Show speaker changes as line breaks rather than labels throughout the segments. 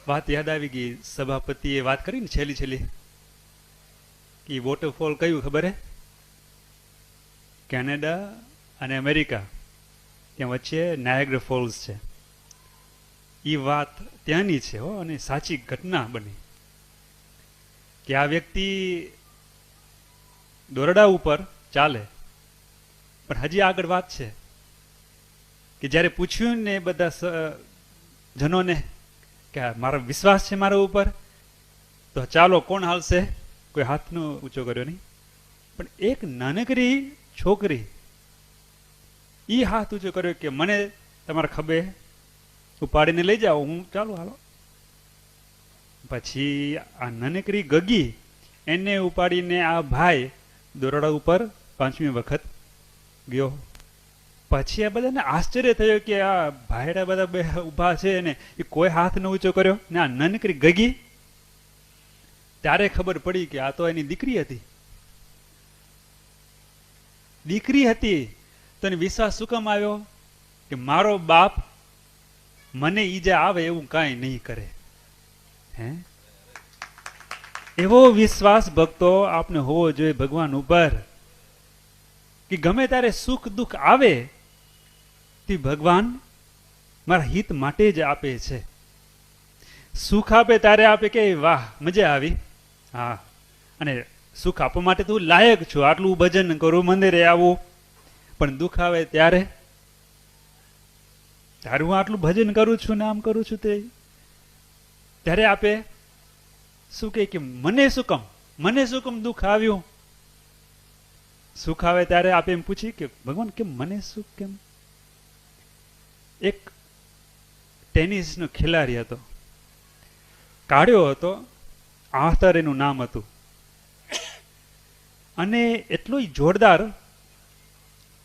વાત યાદ આવી ગઈ, સભાપતિએ વાત કરી ને છેલ્લી કે વોટરફોલ કયું ખબર હે? કેનેડા અને અમેરિકા ત્યાં વચ્ચે નાયગ્રા ફોલ્સ છે. એ વાત ત્યાંની છે હો, અને સાચી ઘટના બની કે આ વ્યક્તિ દોરડા ઉપર ચાલે, પણ હજી આગળ વાત છે કે જ્યારે પૂછ્યું ને બધા જનોને કે મારો વિશ્વાસ છે મારા ઉપર, તો ચાલો કોણ હાલશે? કોઈ હાથનો ઊંચો કર્યો નહીં, પણ એક નાનકડી છોકરી એ હાથ ઊંચો કર્યો કે મને તમારા ખભે ઉપાડીને લઈ જાઓ, હું ચાલો હાલો. પછી આ નાનકડી ગગી એને ઉપાડીને આ ભાઈ દોરડા ઉપર 5મી વખત ગયો. પછી આ બધાને આશ્ચર્ય થયો કે આ ભાઈડા બધા બે ઊભા છે ને એ કોઈ હાથ ન ઊંચો કર્યો ને આ નાનકડી ગગી. ત્યારે ખબર પડી કે આ તો એની દીકરી હતી. દીકરી હતી તો એને વિશ્વાસ શું કામ આવ્યો કે મારો બાપ મને ઈજા આવે એવું કાંઈ નહીં કરે. હે, એવો વિશ્વાસ ભક્તો આપને હોવો જોઈએ ભગવાન ઉપર કે ગમે ત્યારે સુખ દુઃખ આવે તે ભગવાન મારા હિત માટે જ આપે છે. સુખ આપે ત્યારે આપે કે વાહ મજા આવી, હા, અને સુખ આપવા માટે તું લાયક છું, આટલું ભજન કરું, મંદિરે આવું, પણ દુઃખ આવે ત્યારે હું આટલું ભજન કરું છું ને આમ કરું છું તે, ત્યારે આપે શું કે મને શું કમ દુઃખ આવ્યું? સુખ આવે ત્યારે આપે એમ પૂછી કે ભગવાન કેમ મને સુખ કેમ? એક ટેનિસનો ખેલાડી હતો, કાઢ્યો હતો, આર્થર એનું નામ હતું, અને એટલો જોરદાર,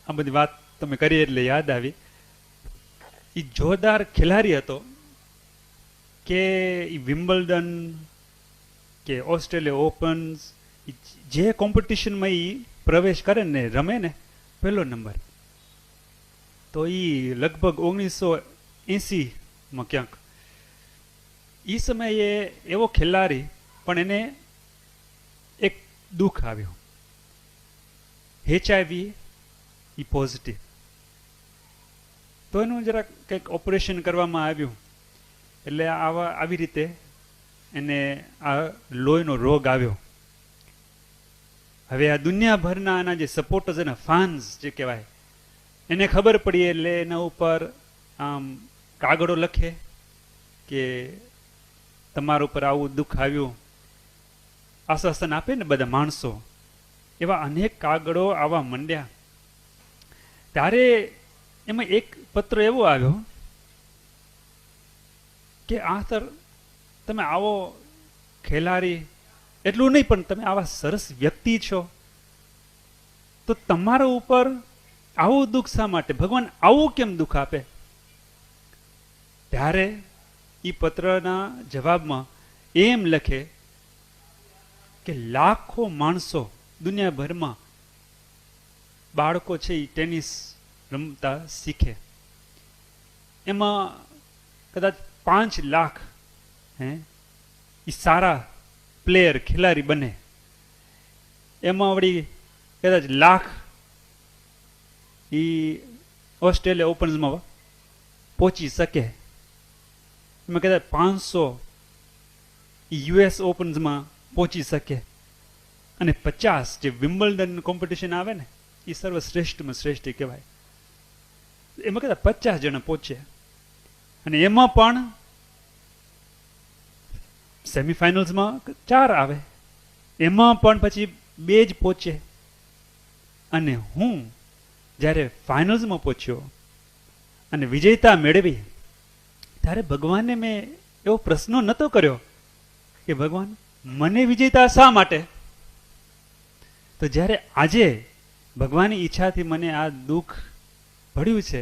આ બધી વાત તમે કરી એટલે યાદ આવી, એ જોરદાર ખેલાડી હતો કે વિમ્બલ્ડન કે ઓસ્ટ્રેલિયા ઓપન જે કોમ્પિટિશનમાં એ પ્રવેશ કરે ને રમે ને પહેલો નંબર, તો એ લગભગ 1980માં ક્યાંક એ સમયે એવો ખેલાડી, પણ એને એક દુઃખ આવ્યું, HIV એ પોઝિટિવ. તો એનું જરા કંઈક ઓપરેશન કરવામાં આવ્યું, એટલે આવી રીતે એને આ લોહીનો રોગ આવ્યો. હવે આ દુનિયાભરના આના જે સપોર્ટર્સ અને ફાન્સ જે કહેવાય એને ખબર પડી, એટલે એના ઉપર આમ કાગળો લખે કે તમારા ઉપર આવું દુઃખ આવ્યું, આશ્વાસન આપે ને બધા માણસો, એવા અનેક કાગળો આવા મંડ્યા. ત્યારે એમાં એક પત્ર એવો આવ્યો કે આર્થર, તમે આવો ખેલાડી એટલું નહીં, પણ તમે આવા સરસ વ્યક્તિ છો, તો તમારા ઉપર આવું દુઃખ શા માટે? ભગવાન આવું કેમ દુઃખ આપે? ત્યારે એ પત્રના જવાબમાં એમ લખે કે લાખો માણસો દુનિયાભરમાં બાળકો છે એ ટેનિસ રમતા શીખે, એમાં કદાચ 5 લાખ એ સારા પ્લેયર ખેલાડી બને, એમાં વળી કદાચ લાખ એ ઓસ્ટ્રેલિયા ઓપન્સમાં પહોંચી શકે, એમાં કદાચ 500 US ઓપન્સમાં પહોંચી શકે, અને 50 જે વિમ્બલ્ડન કોમ્પિટિશન આવે ને એ સર્વશ્રેષ્ઠમાં શ્રેષ્ઠ કહેવાય, એમાં કદાચ 50 જણા પહોંચે, અને એમાં પણ સેમિફાઇનલ્સમાં 4 આવે, એમાં પણ પછી 2 જ પહોંચે. અને હું જ્યારે ફાઇનલ્સમાં પહોંચ્યો અને વિજેતા મેળવી, ત્યારે ભગવાનને મેં એવો પ્રશ્ન નહોતો કર્યો કે ભગવાન મને વિજેતા શા માટે? તો જ્યારે આજે ભગવાનની ઈચ્છાથી મને આ દુઃખ ભળ્યું છે,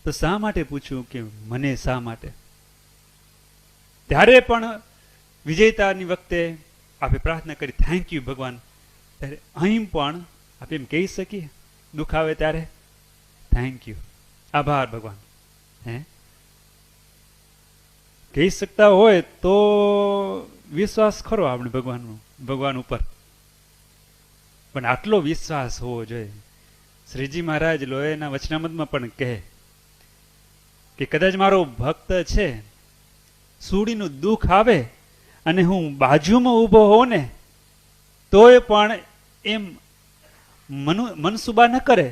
તો શા માટે પૂછ્યું કે મને શા માટે? ત્યારે પણ વિજેતાની વખતે આપણે પ્રાર્થના કરી થેન્ક યુ ભગવાન, ત્યારે અહીં પણ આપણે એમ કહી શકીએ દુઃખ આવે ત્યારે થેન્ક યુ, આભાર ભગવાન. હે, કહી શકતા હોય તો વિશ્વાસ ખરો આપણે ભગવાન ઉપર, પણ આટલો વિશ્વાસ હોવો જોઈએ. શ્રીજી મહારાજ લોહીના વચનામૃતમાં પણ કહે કે કદાચ મારો ભક્ત છે, સૂડીનું દુઃખ આવે અને હું બાજુમાં ઊભો હોઉં ને તોય પણ એમ મનસુબા ન કરે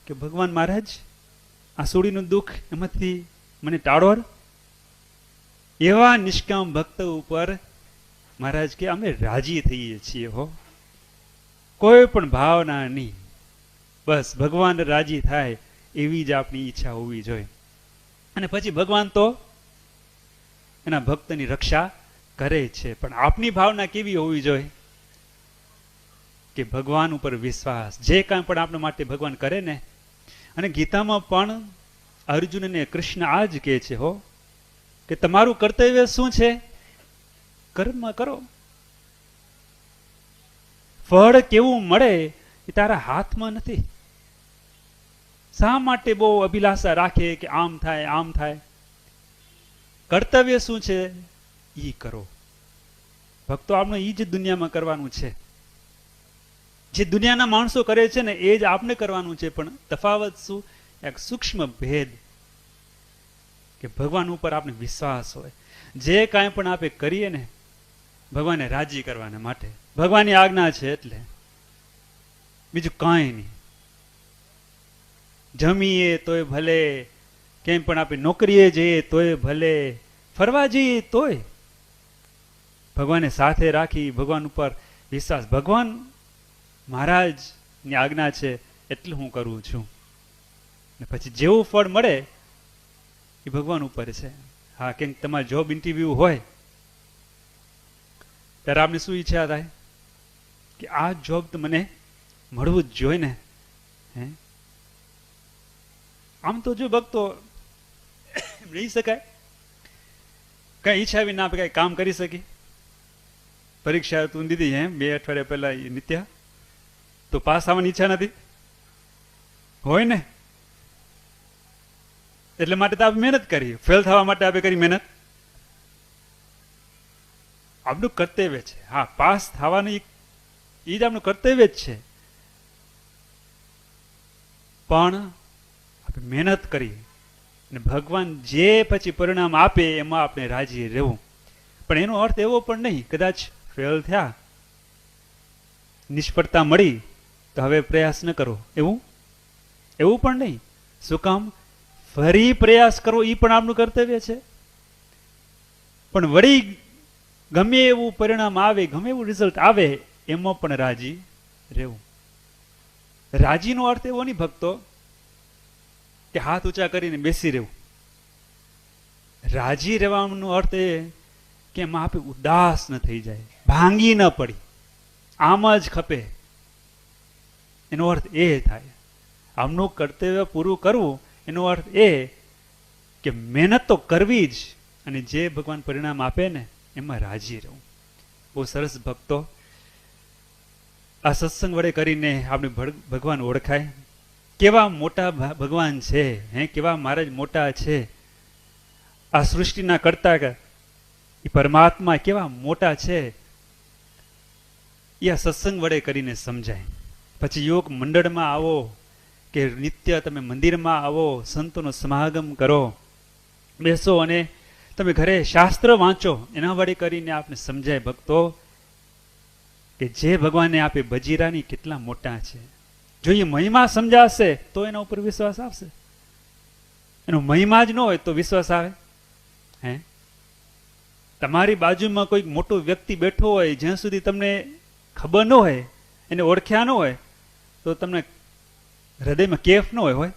કે ભગવાન મહારાજ આ સૂડીનું દુઃખ એમાંથી મને ટાળો. એવા નિષ્કામ ભક્ત ઉપર મહારાજ કે અમે રાજી થઈએ છીએ હો, કોઈ પણ ભાવના નહીં, બસ ભગવાન રાજી થાય એવી જ આપણી ઈચ્છા હોવી જોઈએ. અને પછી ભગવાન તો એના ભક્તની રક્ષા કરે છે, પણ આપની ભાવના કેવી હોવી જોઈએ કે ભગવાન ઉપર વિશ્વાસ. જે કાંઈ પણ આપણા માટે ભગવાન કરે ને, અને ગીતામાં પણ અર્જુનને કૃષ્ણ આ જ કહે છે હો કે તમારું કર્તવ્ય શું છે, કર્મ કરો, ફળ કેવું મળે એ તારા હાથમાં નથી. શા માટે બહુ અભિલાષા રાખે કે આમ થાય આમ થાય? કર્તવ્ય શું છે ઈ કરો. ભક્તો આપણે ઈ જ દુનિયામાં કરવાનું છે. જે દુનિયાના માણસો કરે છે ને એ જ આપણે કરવાનું છે, પણ તફાવત શું? એક સૂક્ષ્મ ભેદ કે ભગવાન ઉપર આપણે વિશ્વાસ હોય. જે કાંઈ પણ આપણે કરીએ ને ભગવાનને રાજી કરવાના માટે, ભગવાનની આજ્ઞા છે એટલે, બીજું કાંઈ નહીં. જમીએ તોય ભલે, કેમ પણ આપણે નોકરીએ જઈએ તોય ભલે, ફરવા જઈએ તોય ભગવાનને સાથે રાખી ભગવાન ઉપર વિશ્વાસ. ભગવાન મહારાજની આજ્ઞા છે એટલું હું કરું છું, ને પછી જેવું ફળ મળે એ ભગવાન ઉપર છે. હા, કેમ તમારે જોબ ઇન્ટરવ્યુ હોય ત્યારે આપણે શું ઈચ્છા થાય કે આ જોબ તો મને મળવું જ જોઈએ ને. હે, આમ તો જો ભક્તો રહી શકાય, કઈ ઈચ્છા વિના આપણે કઈ કામ કરી શકીએ. પરીક્ષા તું દીધી હે 2 અઠવાડિયા પહેલા નિત્યા, તો પાસ આવવાની ઈચ્છા નથી હોય ને, એટલે માટે તો આપણે મહેનત કરી. ફેલ થવા માટે આપણે કરી મહેનત, આપણું કર્તવ્ય છે. હા, પાસ થવાનું એ જ આપણું કર્તવ્ય જ છે, પણ આપણે મહેનત કરી અને ભગવાન જે પછી પરિણામ આપે એમાં આપણે રાજી રહેવું. પણ એનો અર્થ એવો પણ નહીં કદાચ ફેલ થયા, નિષ્ફળતા મળી તો હવે પ્રયાસ ન કરો, એવું પણ નહીં. શું કામ? ફરી પ્રયાસ કરવો એ પણ આપણું કર્તવ્ય છે, પણ વળી ગમે એવું પરિણામ આવે, ગમે એવું રિઝલ્ટ આવે એમાં પણ રાજી રહેવું. રાજીનો અર્થ એવો નહીં ભક્તો કે હાથ ઊંચા કરીને બેસી રહેવું. રાજી રહેવાનો અર્થ એ કે એમાં આપણે ઉદાસ ન થઈ જાય, ભાંગી ન પડી, આમ જ ખપે. એનો અર્થ એ થાય આમનું કર્તવ્ય પૂરું કરવું. એનો અર્થ એ કે મહેનત તો કરવી જ, અને જે ભગવાન પરિણામ આપે ને એમાં રાજી રહેવું. બહુ સરસ ભક્તો, આ સત્સંગ વડે કરીને આપણે ભગવાન ઓળખાય. કેવા મોટા ભગવાન છે, હે, કેવા મહારાજ મોટા છે. આ સૃષ્ટિના કરતા એ પરમાત્મા કેવા મોટા છે એ આ સત્સંગ વડે કરીને સમજાય. પછી યોગ મંડળમાં આવો કે નિત્ય તમે મંદિરમાં આવો, સંતોનો સમાગમ કરો, બેસો અને તમે ઘરે શાસ્ત્ર વાંચો, એના વડે કરીને આપણે સમજાય ભક્તો કે જે ભગવાનને આપે બજીરાની કેટલા મોટા છે. જો એ મહિમા સમજાશે તો એના ઉપર વિશ્વાસ આવશે. એનો મહિમા જ ન હોય તો વિશ્વાસ આવે? હે, તમારી બાજુમાં કોઈ મોટો વ્યક્તિ બેઠો હોય, જ્યાં સુધી તમને ખબર ન હોય, એને ઓળખ્યા ન હોય, તો તમને હૃદયમાં કેફ ન હોય.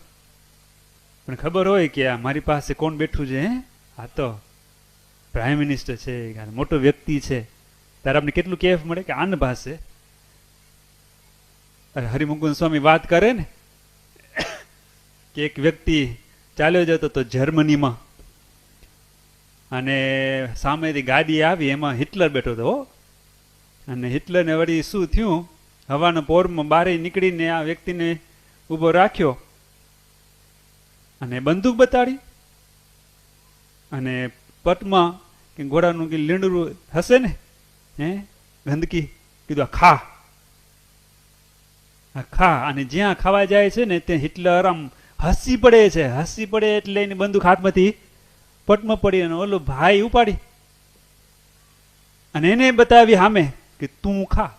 પણ ખબર હોય કે આ મારી પાસે કોણ બેઠું છે, હે, આ તો પ્રાઇમ મિનિસ્ટર છે, મોટો વ્યક્તિ છે, ત્યારે આપણે કેટલું કેફ મળે કે આન ભાષે. હરિમુકુંદ સ્વામી વાત કરે ને કે એક વ્યક્તિ ચાલ્યો જતો તો જર્મનીમાં, અને સામેથી ગાડી આવી, એમાં હિટલર બેઠો હતો. અને હિટલરને વળી શું થયું, હવાના પોરમાં બારે નીકળીને આ વ્યક્તિને ઊભો રાખ્યો અને બંદૂક બતાડી અને પટમાં કે ઘોડાનું કે લીંડરું હશે ને, હે ગંદકી, કીધું આ ખા, આ ખા. અને જ્યાં ખાવા જાય છે ને ત્યાં હિટલર આમ હસી પડે છે, હસી પડે એટલે એની બંદૂક હાથમાંથી પટમાં પડી અને ઓલો ભાઈ ઉપાડી અને એને બતાવી સામે કે તું ખા,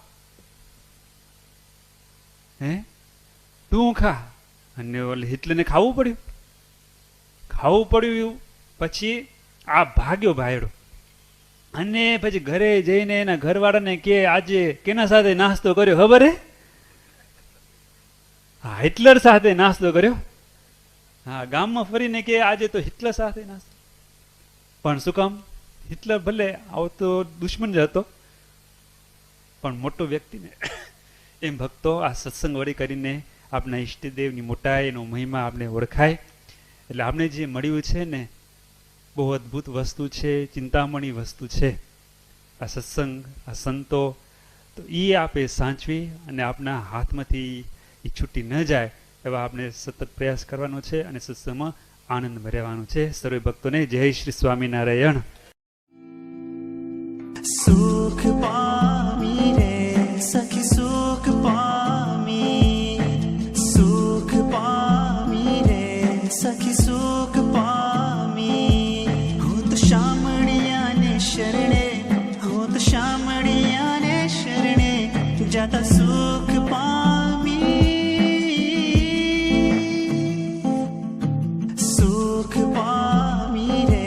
હે તું ખા. અને ઓલે હિટલરને ખાવું પડ્યું. પછી આ ભાગ્યો ભાયડો અને પછી ઘરે જઈને એના ઘરવાળાને કે આજે કેના સાથે નાસ્તો કર્યો ખબર હે? હા, હિટલર સાથે નાસ્તો કર્યો. હા, ગામમાં ફરીને કે આજે તો હિટલર સાથે નાસ્તો. પણ શું કામ? હિટલર ભલે આવતો દુશ્મન જ હતો પણ મોટો વ્યક્તિને એમ ભક્તો આ સત્સંગ વળી કરીને આપણા ઈષ્ટદેવની મોટાઈ, એનો મહિમા આપણે ઓળખાય. એટલે આપણે જે મળ્યું છે ને બહુ અદ્ભુત વસ્તુ છે, ચિંતામણી વસ્તુ છે આ સત્સંગ, આ સંતો. તો એ આપે સાચવી અને આપણા હાથમાંથી એ છૂટી ન જાય એવા આપણે સતત પ્રયાસ કરવાનો છે અને સત્સંગમાં આનંદ રહેવાનો છે. સર્વે ભક્તોને જય શ્રી સ્વામિનારાયણ.
સુખ પામી રે સખી, સુખ પામી, સુખ પામી રે સખી, સુખ પામી. હું તો શામળિયાને શરણે, હું તો શામળિયાને શરણે જાતા સુખ પામી, સુખ પામી રે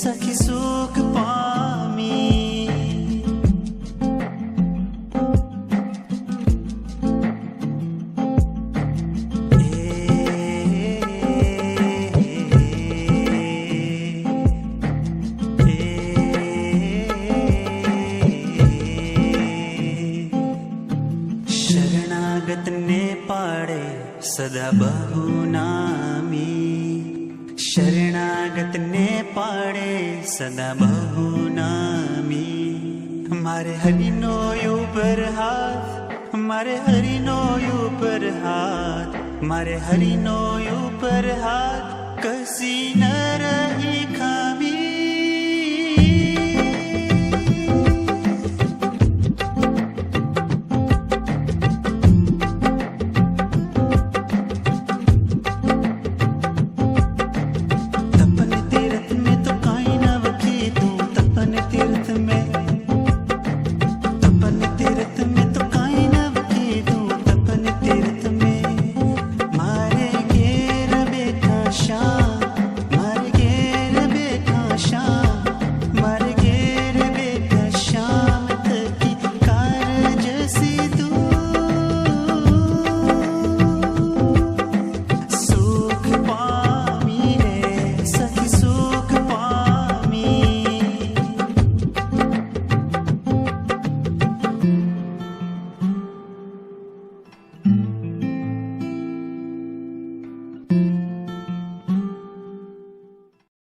સખી, સુખ પામી. શરણાગતને પાડે સદા બહુ નામી, શરણાગતને પાડે સદા બહુ નામી. મારે હરિનો ઉપર હાથ, મારે હરિનો ઉપર હાથ, મારે હરિનો ઉપર હાથ કસી નર